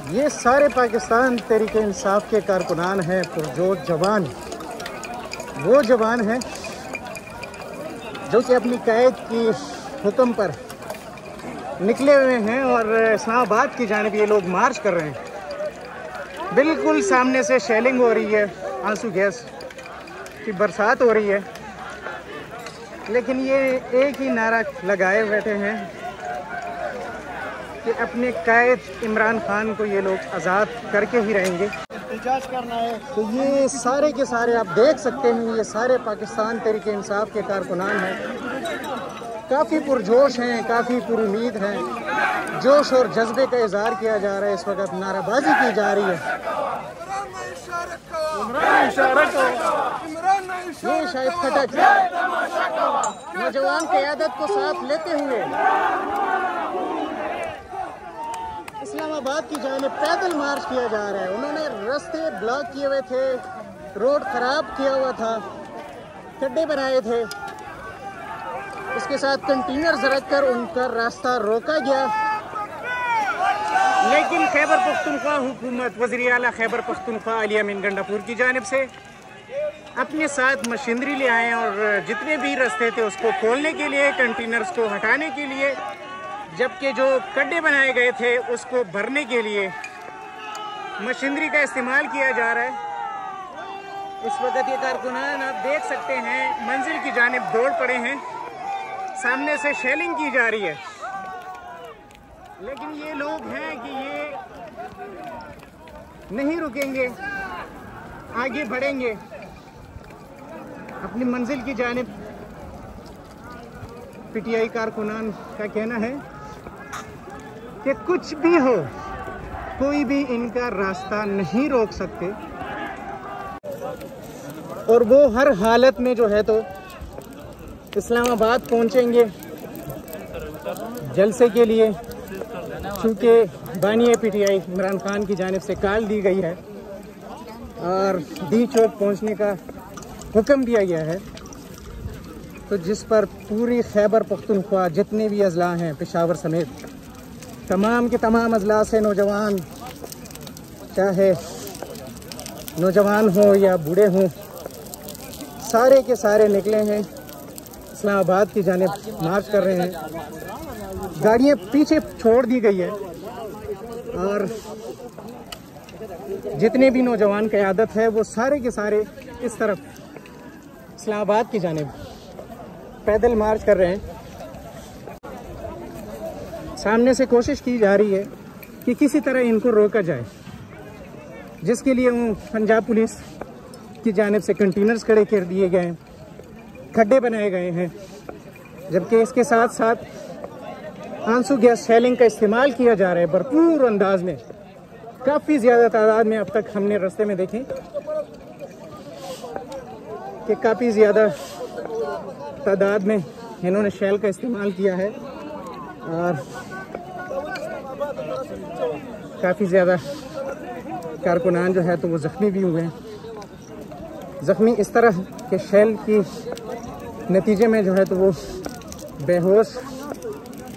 ये सारे पाकिस्तान तहरीक इंसाफ के कारकुनान हैं, पुरजोश जवान। वो जवान हैं जो कि अपनी कैद की हुक्म पर निकले हुए हैं और इस्लामाबाद की जानिब ये लोग मार्च कर रहे हैं। बिल्कुल सामने से शेलिंग हो रही है, आंसू गैस की बरसात हो रही है, लेकिन ये एक ही नारा लगाए बैठे हैं कि अपने कैद इमरान खान को ये लोग आज़ाद करके ही रहेंगे। एहतजाज करना है। तो ये सारे के सारे आप देख सकते हैं, ये सारे पाकिस्तान तहरीक इंसाफ के कारकुनान हैं। काफ़ी पुरजोश हैं, काफ़ी पुरुमीद हैं। जोश और जज्बे का इजहार किया जा रहा है। इस वक्त नाराबाजी की जा रही है। ये शायद खटक नौजवान क़यादत को साथ लेते हुए इस्लामाबाद की जानिब पैदल मार्च किया जा रहा है। उन्होंने रास्ते ब्लॉक किए हुए थे, रोड खराब किया हुआ था, खड्डे बनाए थे, उसके साथ कंटेनर्स रखकर उनका रास्ता रोका गया। लेकिन खैबर पख्तूनख्वा हुकूमत, वज़ीर आला खैबर पख्तूनख्वा अली अमीन गंडापुर की जानिब से अपने साथ मशीनरी ले आए और जितने भी रास्ते थे उसको खोलने के लिए, कंटेनर्स को हटाने के लिए, जबकि जो गड्ढे बनाए गए थे उसको भरने के लिए मशीनरी का इस्तेमाल किया जा रहा है। इस वक्त ये कारकुनान आप देख सकते हैं मंजिल की जानिब दौड़ पड़े हैं। सामने से शेलिंग की जा रही है, लेकिन ये लोग हैं कि ये नहीं रुकेंगे, आगे बढ़ेंगे अपनी मंजिल की जानिब। पीटीआई कारकुनान का कहना है कि कुछ भी हो, कोई भी इनका रास्ता नहीं रोक सकते और वो हर हालत में जो है तो इस्लामाबाद पहुंचेंगे जलसे के लिए, क्योंकि बानी पीटीआई इमरान खान की जानिब से कॉल दी गई है और दी चौक पहुंचने का हुक्म दिया गया है। तो जिस पर पूरी खैबर पख्तूनख्वा जितने भी अजला हैं, पेशावर समेत तमाम के तमाम अजला से नौजवान, चाहे नौजवान हो या बूढ़े हों, सारे के सारे निकले हैं, इस्लामाबाद की जानिब मार्च कर रहे हैं। गाड़ियाँ पीछे छोड़ दी गई है और जितने भी नौजवान क़यादत है वो सारे के सारे इस तरफ इस्लामाबाद की जानिब पैदल मार्च कर रहे हैं। सामने से कोशिश की जा रही है कि किसी तरह इनको रोका जाए, जिसके लिए वो पंजाब पुलिस की जानिब से कंटेनर्स खड़े कर दिए गए हैं, खड्डे बनाए गए हैं, जबकि इसके साथ साथ आंसू गैस शेलिंग का इस्तेमाल किया जा रहा है भरपूर अंदाज में। काफ़ी ज़्यादा तादाद में अब तक हमने रास्ते में देखें कि काफ़ी ज़्यादा तादाद में इन्होंने शेल का इस्तेमाल किया है और काफ़ी ज़्यादा कारकुनान जो है तो वो ज़ख्मी भी हुए हैं। ज़ख्मी इस तरह के शेल की नतीजे में जो है तो वो बेहोश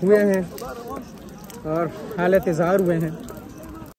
हुए हैं और हालत इज़हार हुए हैं।